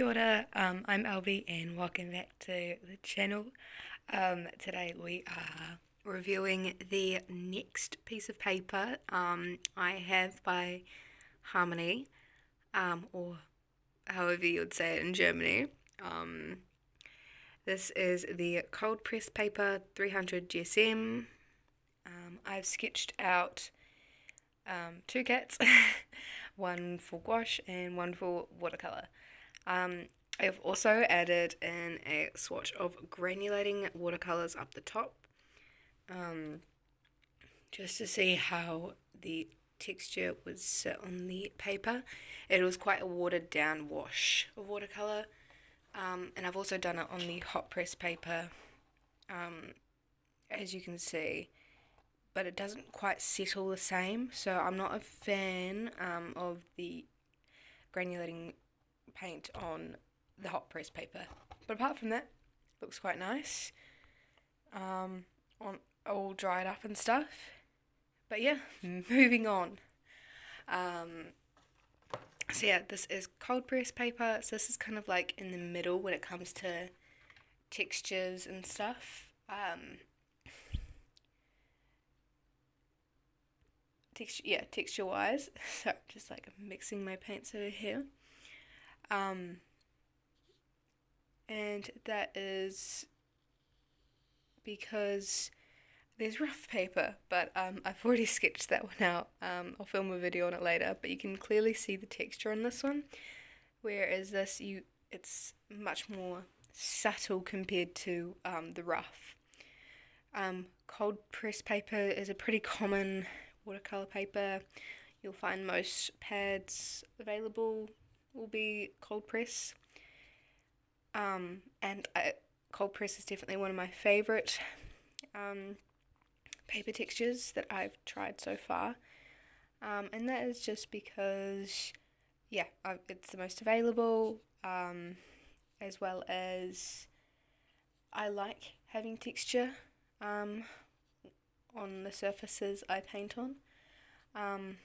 Kia ora, I'm Albie and welcome back to the channel. Today we are reviewing the next piece of paper I have by Harmony, or however you would say it in Germany. This is the cold press paper 300 GSM. I've sketched out two cats, one for gouache and one for watercolour. I've also added in a swatch of granulating watercolours up the top, just to see how the texture would sit on the paper. It was quite a watered down wash of watercolour, and I've also done it on the hot press paper, as you can see, but it doesn't quite settle the same, so I'm not a fan of the granulating paint on the hot press paper. But apart from that, looks quite nice. On all dried up and stuff. But yeah, moving on. So yeah, this is cold press paper. So this is kind of like in the middle when it comes to textures and stuff. Texture wise. So just like mixing my paints over here. And that is because there's rough paper, but I've already sketched that one out. I'll film a video on it later, but you can clearly see the texture on this one, whereas this, it's much more subtle compared to the rough. Cold press paper is a pretty common watercolour paper. You'll find most pads available will be cold press. Cold press is definitely one of my favourite paper textures that I've tried so far. And that is just because, it's the most available, as well as I like having texture on the surfaces I paint on. I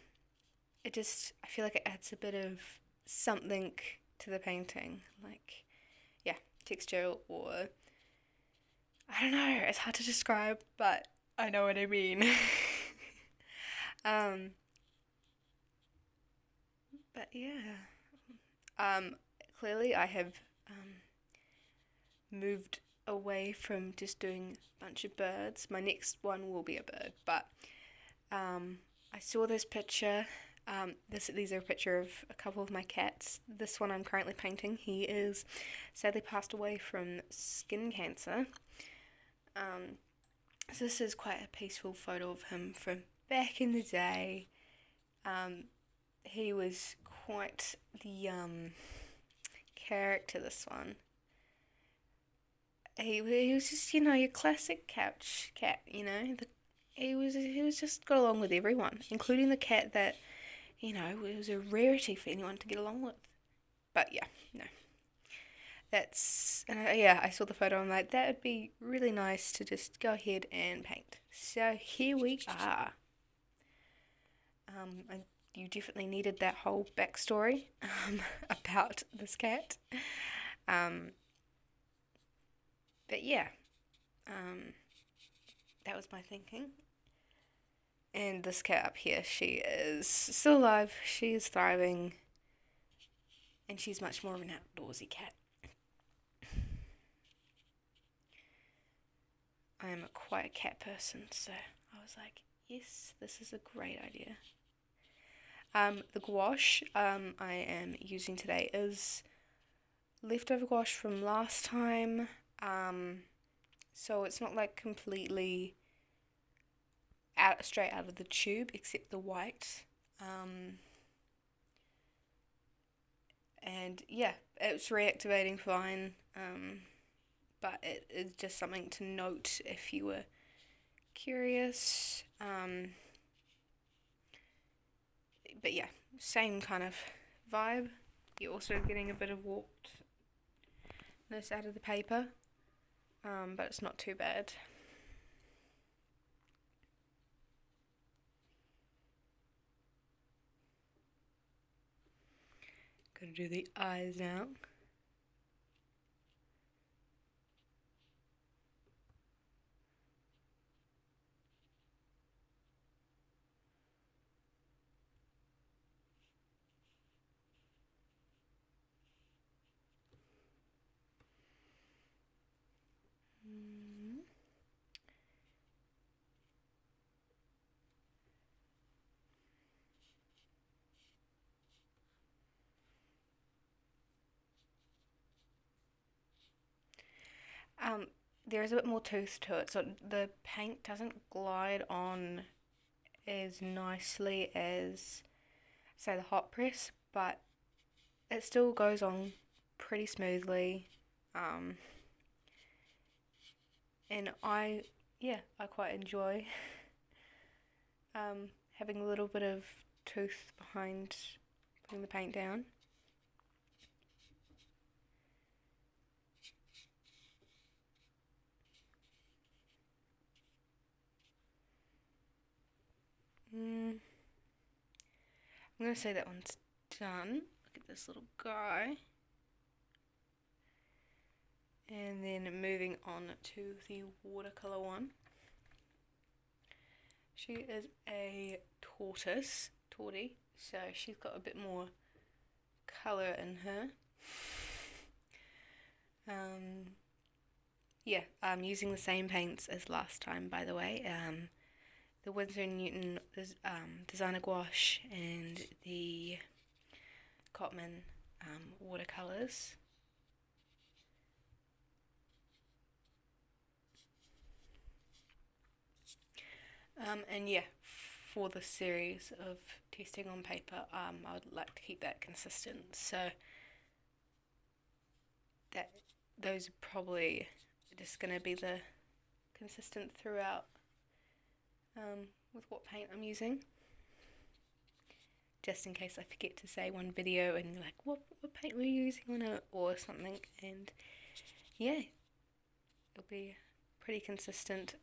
feel like it adds a bit of something to the painting, like, texture, or I don't know, it's hard to describe, but I know what I mean. But yeah, clearly I have moved away from just doing a bunch of birds. My next one will be a bird, but I saw this picture. These are a picture of a couple of my cats. This one I'm currently painting, he is sadly passed away from skin cancer. So this is quite a peaceful photo of him from back in the day. He was quite the character, this one. He was just, your classic couch cat, he was just got along with everyone, including the cat that, it was a rarity for anyone to get along with. But yeah, no. I saw the photo and I'm like, that would be really nice to just go ahead and paint. So here we are. You definitely needed that whole backstory about this cat. But yeah, that was my thinking. And this cat up here, she is still alive, she is thriving, and she's much more of an outdoorsy cat. I am quite a cat person, so I was like, yes, this is a great idea. The gouache I am using today is leftover gouache from last time, so it's not like completely straight out of the tube, except the white. And yeah, it's reactivating fine, but it is just something to note if you were curious. But yeah, same kind of vibe. You're also getting a bit of warpedness out of the paper, but it's not too bad. Gonna do the eyes now. There is a bit more tooth to it, so the paint doesn't glide on as nicely as, say, the hot press, but it still goes on pretty smoothly. And I quite enjoy having a little bit of tooth behind putting the paint down. I'm going to say that one's done. Look at this little guy. And then moving on to the watercolour one. She is a tortie, so she's got a bit more colour in her. I'm using the same paints as last time, by the way. The Winsor & Newton designer gouache and the Cotman watercolours. For the series of testing on paper, I would like to keep that consistent. So those are probably just going to be the consistent throughout with what paint I'm using. Just in case I forget to say one video and you're like, what paint were you using on it or something, and yeah, it'll be pretty consistent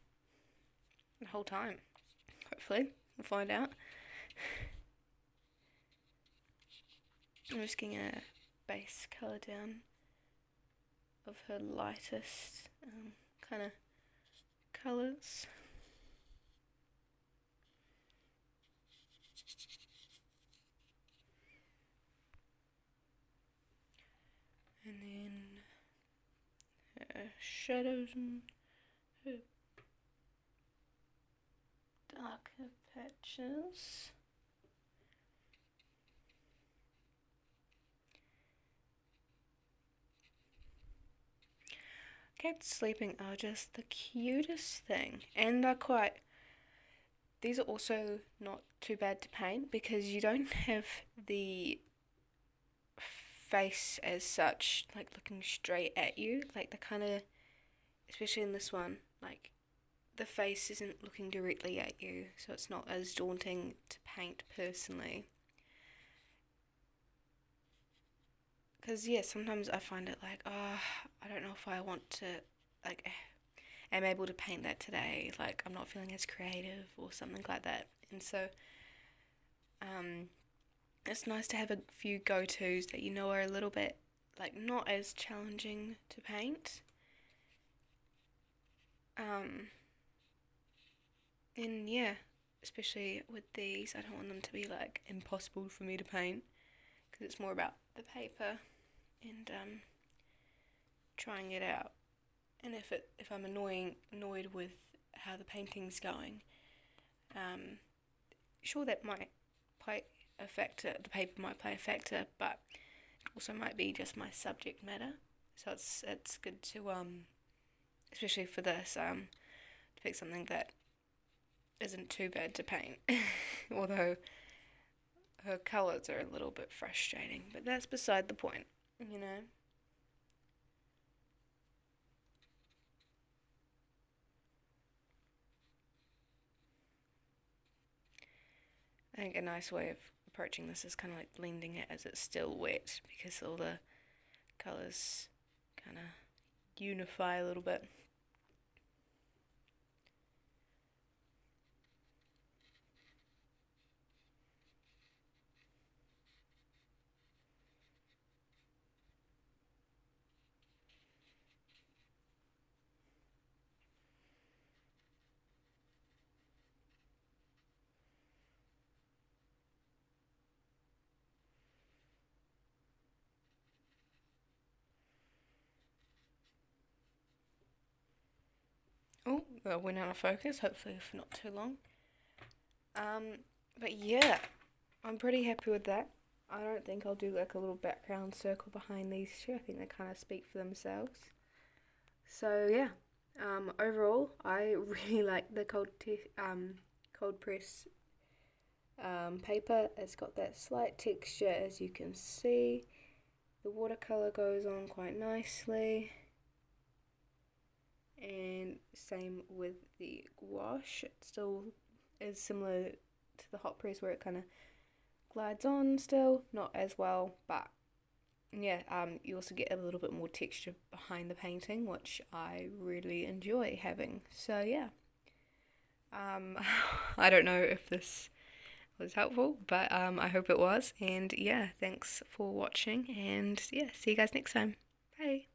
the whole time. Hopefully, we'll find out. I'm just getting a base colour down of her lightest kind of colours. And then her shadows and her darker patches. Cats sleeping are just the cutest thing, and these are also not too bad to paint because you don't have the face as such, like looking straight at you, like the kind of, especially in this one, like the face isn't looking directly at you, so it's not as daunting to paint personally. Because sometimes I find it like, I don't know if I want to, like, am able to paint that today, like I'm not feeling as creative or something like that. And so it's nice to have a few go-tos that you know are a little bit like not as challenging to paint. And especially with these, I don't want them to be like impossible for me to paint because it's more about the paper and trying it out. And if I'm annoyed with how the painting's going, sure, that might play a factor. The paper might play a factor, but it also might be just my subject matter. So it's good to especially for this to pick something that isn't too bad to paint. Although her colours are a little bit frustrating, but that's beside the point, you know. I think a nice way of approaching this is kind of like blending it as it's still wet, because all the colours kind of unify a little bit. Oh, that went out of focus, hopefully for not too long. But yeah, I'm pretty happy with that. I don't think I'll do like a little background circle behind these two. I think they kind of speak for themselves. So yeah, overall, I really like the cold press paper. It's got that slight texture, as you can see. The watercolour goes on quite nicely, and same with the gouache. It still is similar to the hot press, where it kind of glides on still, not as well, but yeah, you also get a little bit more texture behind the painting, which I really enjoy having. So yeah, I don't know if this was helpful, but I hope it was. And yeah, thanks for watching, and yeah, see you guys next time. Bye.